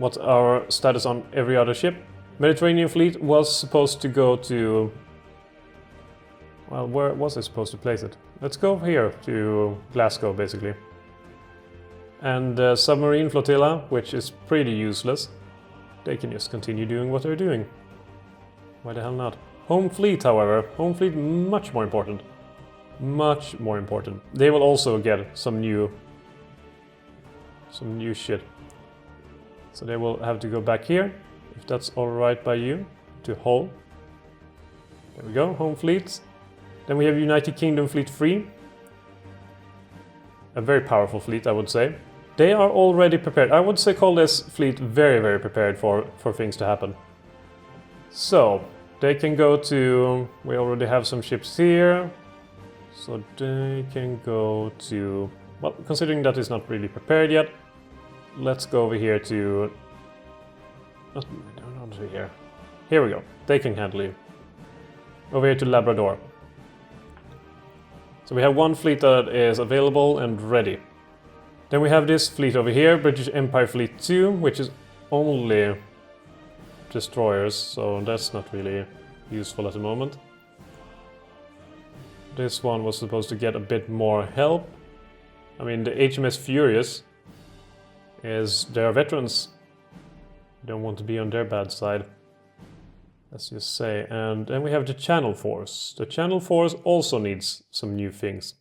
What's our status on every other ship? Mediterranean fleet was supposed to go to... Well, where was I supposed to place it? Let's go here to Glasgow, basically. And submarine flotilla, which is pretty useless. They can just continue doing what they're doing. Why the hell not? Home fleet, however. Home fleet, much more important. Much more important. They will also get some new shit. So they will have to go back here, if that's alright by you, to Hull. There we go, home fleet. Then we have United Kingdom Fleet 3. A very powerful fleet, I would say. They are already prepared. I would say call this fleet very, very prepared for things to happen. So, they can go to... We already have some ships here. So they can go to... Well, considering that it's not really prepared yet, let's go over here to... Not here. Here we go. They can handle you. Over here to Labrador. So we have one fleet that is available and ready. Then we have this fleet over here, British Empire Fleet 2, which is only destroyers, so that's not really useful at the moment. This one was supposed to get a bit more help. I mean, the HMS Furious is... They are veterans. Don't want to be on their bad side, let's just say. And then we have the Channel Force. The Channel Force also needs some new things.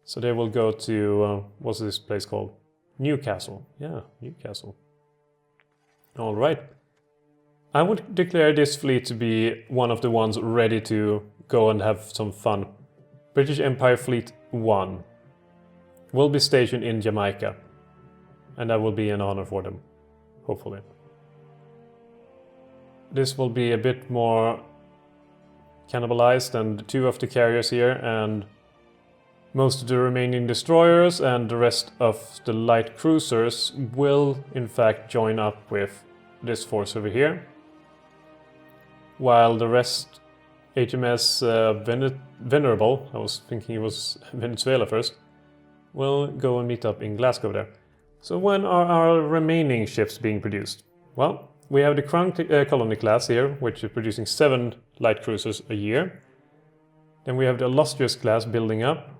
So they will go to, what's this place called? Newcastle. Yeah, Newcastle. Alright. I would declare this fleet to be one of the ones ready to go and have some fun. British Empire Fleet 1 will be stationed in Jamaica. And that will be an honor for them, hopefully. This will be a bit more cannibalized than 2 of the carriers here, and most of the remaining destroyers and the rest of the light cruisers will in fact join up with this force over here. While the rest, HMS Venerable, I was thinking it was Venezuela first, will go and meet up in Glasgow there. So when are our remaining ships being produced? Well, we have the Crown Colony class here, which is producing 7 light cruisers a year. Then we have the Illustrious class building up.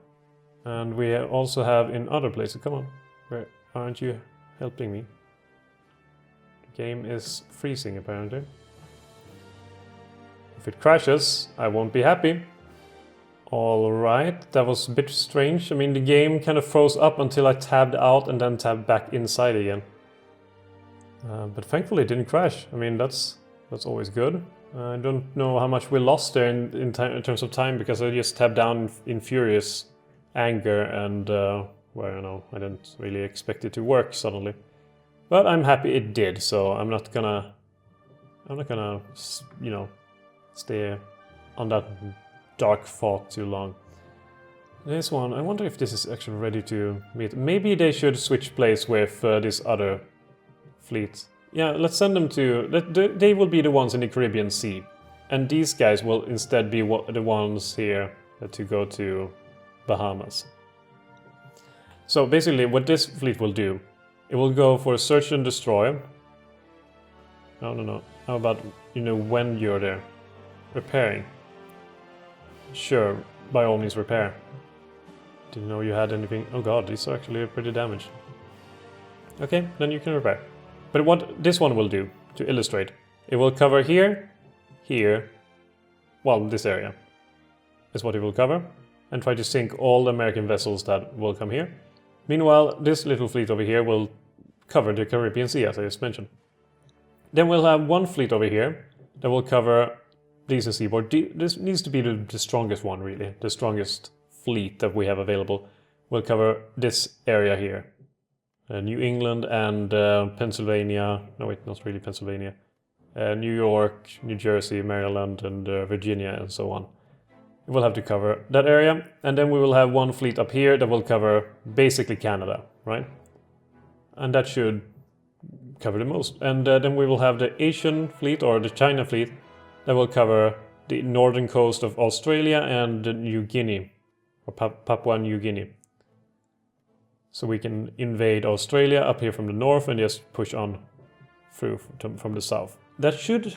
And we also have in other places, come on, where aren't you helping me? The game is freezing apparently. If it crashes, I won't be happy. Alright, that was a bit strange. I mean, the game kind of froze up until I tabbed out and then tabbed back inside again. But thankfully it didn't crash. I mean, that's always good. I don't know how much we lost there in terms of time, because I just tabbed down in furious anger and, well, you know, I didn't really expect it to work suddenly. But I'm happy it did, so I'm not gonna, you know, stay on that dark thought too long. This one, I wonder if this is actually ready to meet. Maybe they should switch place with this other fleet. Yeah, let's send them to... They will be the ones in the Caribbean Sea. And these guys will instead be the ones here to go to Bahamas. So basically what this fleet will do, it will go for a search and destroy. No. How about, you know, when you're there? Repairing. Sure, by all means repair. Didn't know you had anything. Oh god, these are actually pretty damaged. Okay, then you can repair. But what this one will do, to illustrate, it will cover here, here, well, this area is what it will cover, and try to sink all the American vessels that will come here. Meanwhile, this little fleet over here will cover the Caribbean Sea, as I just mentioned. Then we'll have one fleet over here that will cover the eastern seaboard. This needs to be the strongest one, really. The strongest fleet that we have available will cover this area here. New England and Pennsylvania. No, wait, not really Pennsylvania. New York, New Jersey, Maryland, and Virginia, and so on. We'll have to cover that area, and then we will have one fleet up here that will cover basically Canada, right? And that should cover the most. And then we will have the Asian fleet, or the China fleet, that will cover the northern coast of Australia and New Guinea, or Papua New Guinea. So we can invade Australia up here from the north and just push on through from the south. That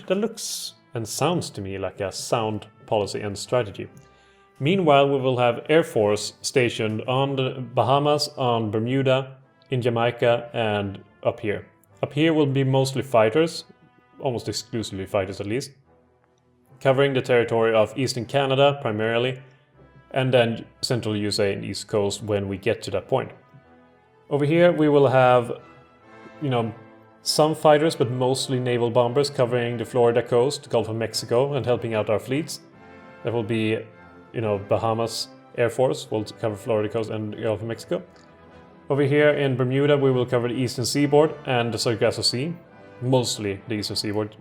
looks and sounds to me like a sound policy and strategy. Meanwhile, we will have Air Force stationed on the Bahamas, on Bermuda, in Jamaica, and up here. Up here will be mostly fighters, almost exclusively fighters at least, covering the territory of Eastern Canada primarily, and then Central USA and East Coast when we get to that point. Over here we will have, some fighters, but mostly naval bombers covering the Florida coast, Gulf of Mexico, and helping out our fleets. There will be, Bahamas Air Force will cover Florida coast and Gulf of Mexico. Over here in Bermuda, we will cover the eastern seaboard and the Sargasso Sea, mostly the eastern seaboard,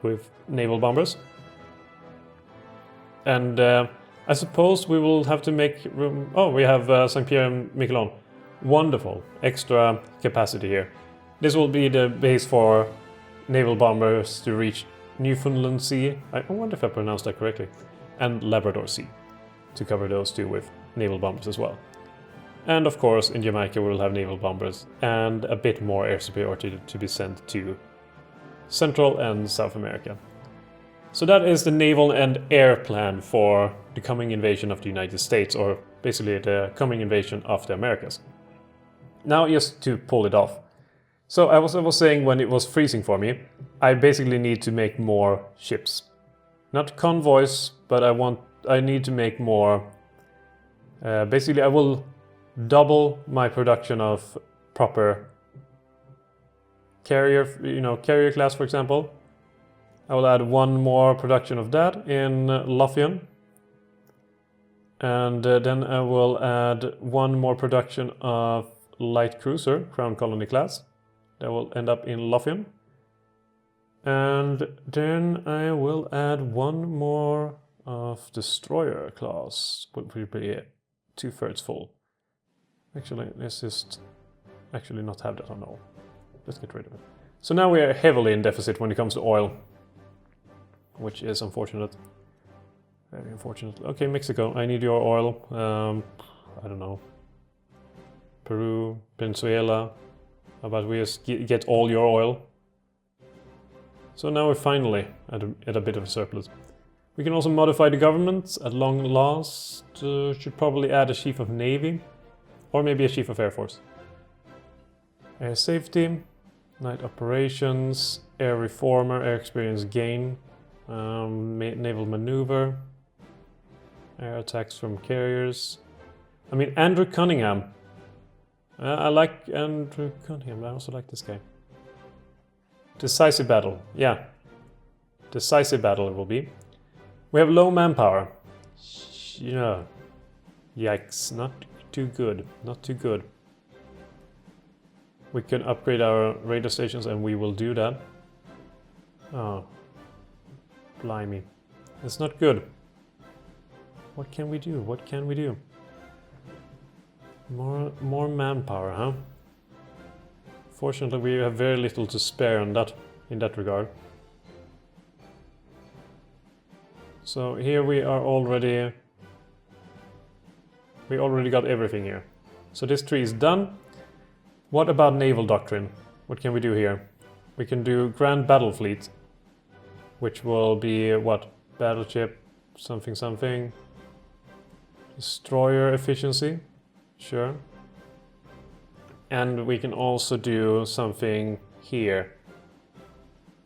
with naval bombers. And I suppose we will have to make room. Oh, we have St. Pierre and Miquelon. Wonderful, extra capacity here. This will be the base for naval bombers to reach Newfoundland Sea. I wonder if I pronounced that correctly. And Labrador Sea, to cover those two with naval bombers as well. And of course, in Jamaica, we will have naval bombers and a bit more air superiority to be sent to Central and South America. So that is the naval and air plan for the coming invasion of the United States, or basically the coming invasion of the Americas. Now, just to pull it off. So I was saying when it was freezing for me, I basically need to make more ships. Not convoys, but I need to make more. Basically, I will double my production of proper carrier, carrier class, for example. I will add one more production of that in Lothian. And then I will add one more production of light cruiser, Crown Colony class. That will end up in Lothian. And then I will add one more of destroyer class, which will be 2/3 full. Actually, let's just not have that on all. Let's get rid of it. So now we are heavily in deficit when it comes to oil, which is unfortunate. Very unfortunate. Okay, Mexico, I need your oil. I don't know. Peru, Venezuela. How about we just get all your oil? So now we're finally at a bit of a surplus. We can also modify the government at long last. Should probably add a chief of navy, or maybe a chief of air force. Air safety, night operations, air reformer, air experience gain, naval maneuver, air attacks from carriers. I mean, Andrew Cunningham. I like Andrew Cunningham. I also like this guy. Decisive battle. Yeah. Decisive battle it will be. We have low manpower. Yeah. Yikes. Not too good. Not too good. We can upgrade our radar stations and we will do that. Oh. Blimey. It's not good. What can we do? What can we do? More manpower, huh? Fortunately, we have very little to spare in that regard. So here we are already. We already got everything here. So this tree is done. What about naval doctrine? What can we do here? We can do Grand Battle Fleet, which will be what? Battleship, something. Destroyer efficiency. Sure. And we can also do something here.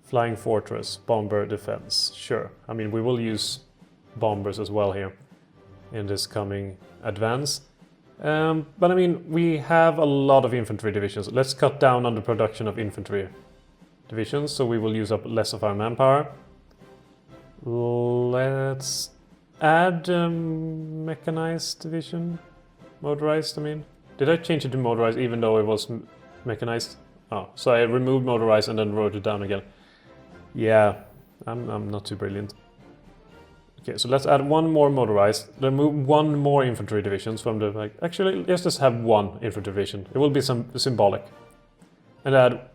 Flying Fortress, Bomber Defense. Sure. I mean, we will use bombers as well here in this coming advance. But I mean, we have a lot of infantry divisions. Let's cut down on the production of infantry divisions, so we will use up less of our manpower. Let's add mechanized division. Motorized, I mean. Did I change it to motorized even though it was mechanized? Oh, so I removed motorized and then wrote it down again. Yeah, I'm not too brilliant. Okay, so let's add one more motorized. Remove one more infantry divisions from the... actually, let's just have one infantry division. It will be some symbolic. And add,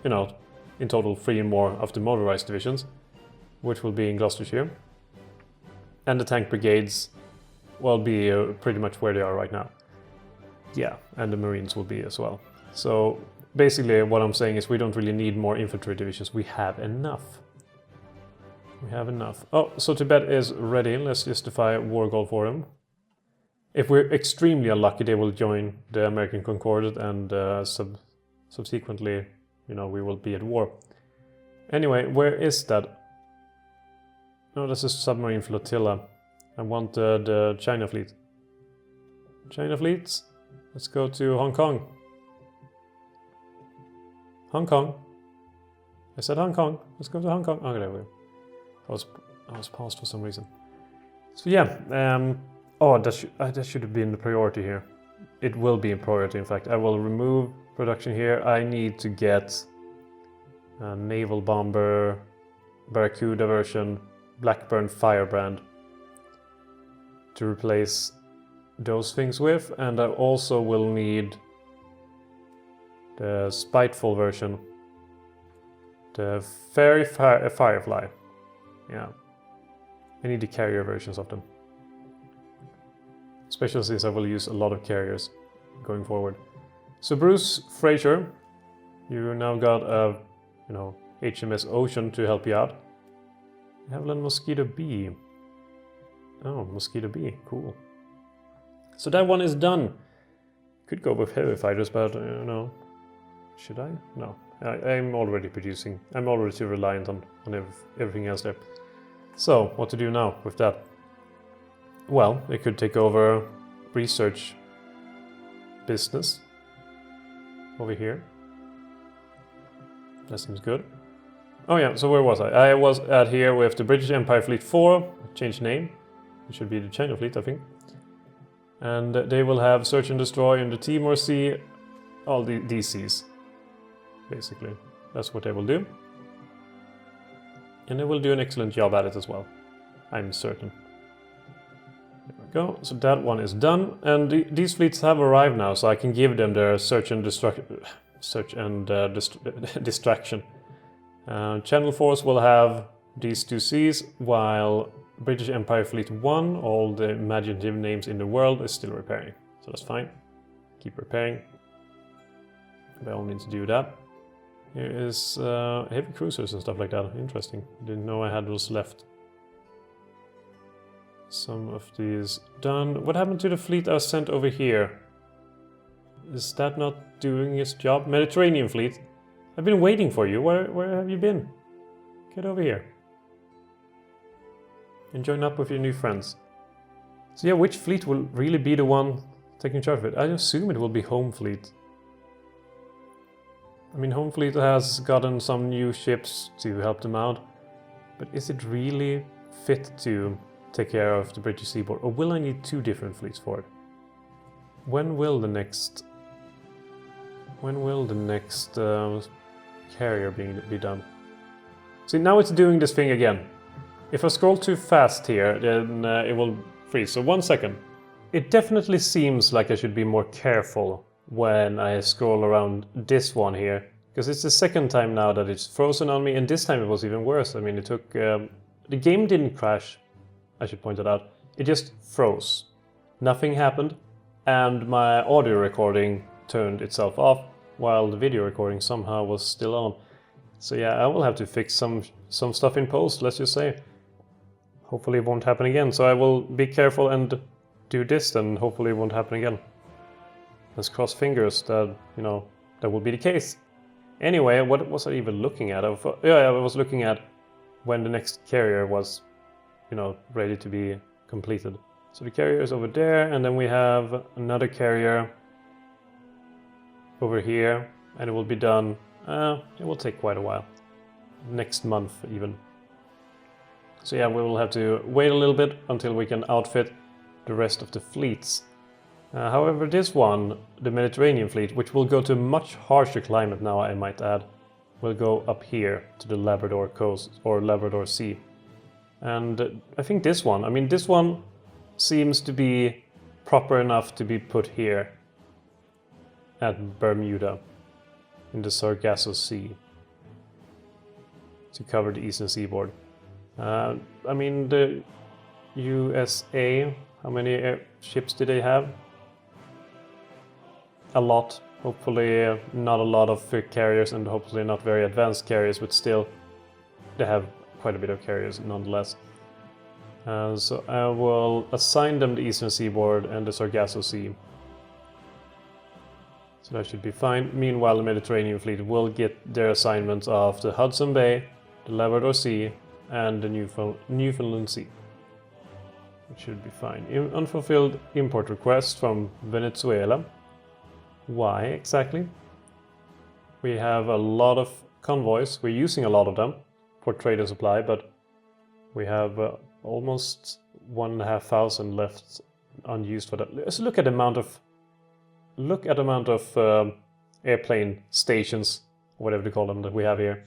in total 3 more of the motorized divisions, which will be in Gloucestershire. And the tank brigades will be pretty much where they are right now. Yeah, and the Marines will be as well. So basically what I'm saying is we don't really need more infantry divisions. We have enough. We have enough. Oh, so Tibet is ready. Let's justify a war goal for them. If we're extremely unlucky, they will join the American Concordat and subsequently, you know, we will be at war. Anyway, where is that? No, that's a submarine flotilla. I want the China fleet. China fleets? Let's go to Hong Kong. Hong Kong. I said Hong Kong. Let's go to Hong Kong. Okay, there we go. I was paused for some reason. So yeah, oh, that should have been the priority here. It will be a priority, in fact. I will remove production here. I need to get a naval bomber, Barracuda version, Blackburn Firebrand to replace those things with, and I also will need the Spiteful version, the Firefly. Yeah, I need the carrier versions of them. Especially since I will use a lot of carriers going forward. So Bruce Fraser, you now got a, you know, HMS Ocean to help you out. Havilland Mosquito B. Oh, Mosquito B, cool. So that one is done. Could go with heavy fighters, but you know, should I? No, I'm already producing. I'm already too reliant on everything else there. So what to do now with that? Well, they could take over research business over here. That seems good. Oh yeah, so where was I? I was at here with the British Empire Fleet 4, changed name. It should be the China Fleet, I think. And they will have search and destroy in the Timor Sea, all these seas, basically. That's what they will do. And they will do an excellent job at it as well, I'm certain. There we go, so that one is done. And these fleets have arrived now, so I can give them their search and distraction. Channel Force will have these two seas, while British Empire Fleet 1, all the imaginative names in the world, is still repairing. So that's fine. Keep repairing. By all means do that. Here is heavy cruisers and stuff like that. Interesting. Didn't know I had those left. Some of these done. What happened to the fleet I sent over here? Is that not doing its job? Mediterranean Fleet. I've been waiting for you. Where have you been? Get over here. And join up with your new friends. So yeah, which fleet will really be the one taking charge of it? I assume it will be Home Fleet. I mean, Home Fleet has gotten some new ships to help them out. But is it really fit to take care of the British seaboard? Or will I need two different fleets for it? When will the next carrier be done? See, now it's doing this thing again. If I scroll too fast here, then it will freeze. So 1 second. It definitely seems like I should be more careful when I scroll around this one here, because it's the second time now that it's frozen on me, and this time it was even worse. I mean, it took... the game didn't crash, I should point it out. It just froze. Nothing happened, and my audio recording turned itself off, while the video recording somehow was still on. So yeah, I will have to fix some stuff in post, let's just say. Hopefully it won't happen again, so I will be careful and do this, and hopefully it won't happen again. Let's cross fingers that, you know, that will be the case. Anyway, what was I even looking at? I was looking at when the next carrier was, you know, ready to be completed. So the carrier is over there, and then we have another carrier over here, and it will be done. It will take quite a while. Next month, even. So yeah, we will have to wait a little bit until we can outfit the rest of the fleets. However, this one, the Mediterranean fleet, which will go to a much harsher climate now, I might add, will go up here to the Labrador coast, or Labrador Sea. And I think this one seems to be proper enough to be put here at Bermuda in the Sargasso Sea to cover the eastern seaboard. I mean, the USA, how many ships do they have? A lot. Hopefully not a lot of carriers, and hopefully not very advanced carriers, but still they have quite a bit of carriers nonetheless. So I will assign them the Eastern Seaboard and the Sargasso Sea. So that should be fine. Meanwhile, the Mediterranean Fleet will get their assignments of the Hudson Bay, the Labrador Sea, and the Newfoundland Sea. It should be fine. Unfulfilled import request from Venezuela. Why exactly? We have a lot of convoys. We're using a lot of them for trade and supply, but we have almost 1,500 left unused for that. Let's look at the amount of airplane stations, whatever you call them, that we have here.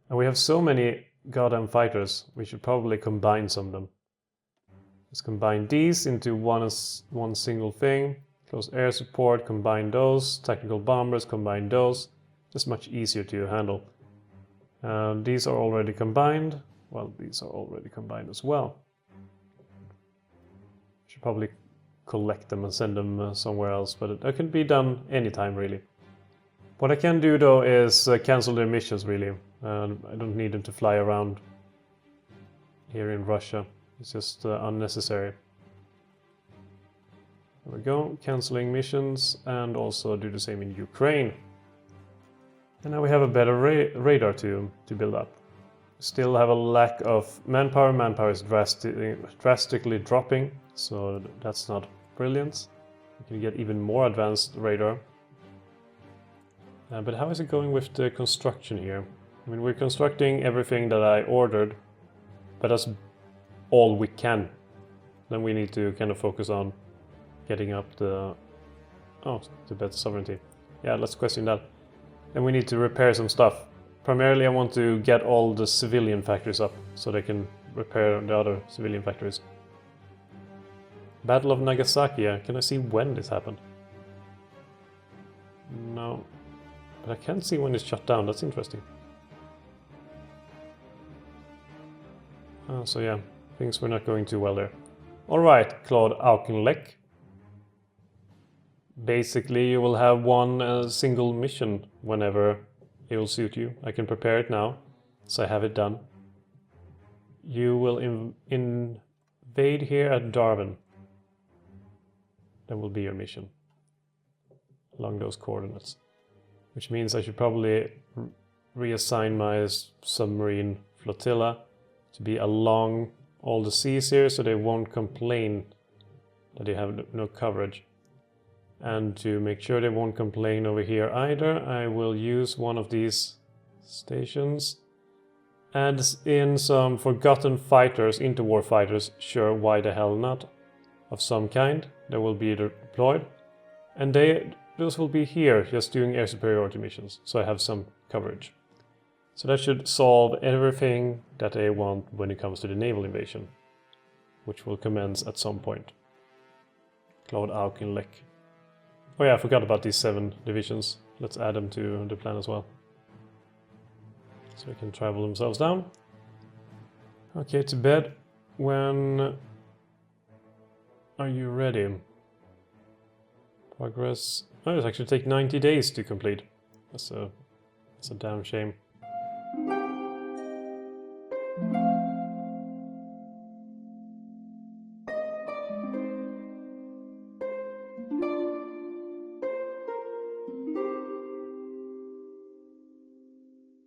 And we have so many goddamn fighters. We should probably combine some of them. Let's combine these into one single thing. Close air support, combine those. Tactical bombers, combine those. Just much easier to handle. These are already combined. Well, these are already combined as well. Should probably collect them and send them somewhere else, but that can be done anytime really. What I can do though is cancel their missions really. I don't need them to fly around here in Russia. It's just unnecessary. There we go, cancelling missions, and also do the same in Ukraine. And now we have a better radar to build up. Still have a lack of manpower. Manpower is drastically dropping, so that's not brilliant. We can get even more advanced radar. But how is it going with the construction here? I mean, we're constructing everything that I ordered, but that's all we can. Then we need to kind of focus on getting up the better sovereignty. Yeah, let's question that. And we need to repair some stuff. Primarily I want to get all the civilian factories up so they can repair the other civilian factories. Battle of Nagasaki, can I see when this happened? No, but I can't see when it's shut down. That's interesting. So yeah, things were not going too well there. Alright, Claude Auchinleck. Basically you will have one single mission whenever it will suit you. I can prepare it now, so I have it done. You will invade here at Darwin. That will be your mission. Along those coordinates. Which means I should probably reassign my submarine flotilla to be along all the seas here, so they won't complain that they have no coverage. And to make sure they won't complain over here either, I will use one of these stations. Add in some forgotten fighters, interwar fighters, sure, why the hell not, of some kind, that will be deployed. And those will be here, just doing air superiority missions, so I have some coverage. So that should solve everything that they want when it comes to the naval invasion, which will commence at some point. Claude Auchinleck. Oh yeah, I forgot about these 7 divisions. Let's add them to the plan as well. So they can travel themselves down. Okay, to bed. When are you ready? Progress. Oh, it actually take 90 days to complete. That's a damn shame.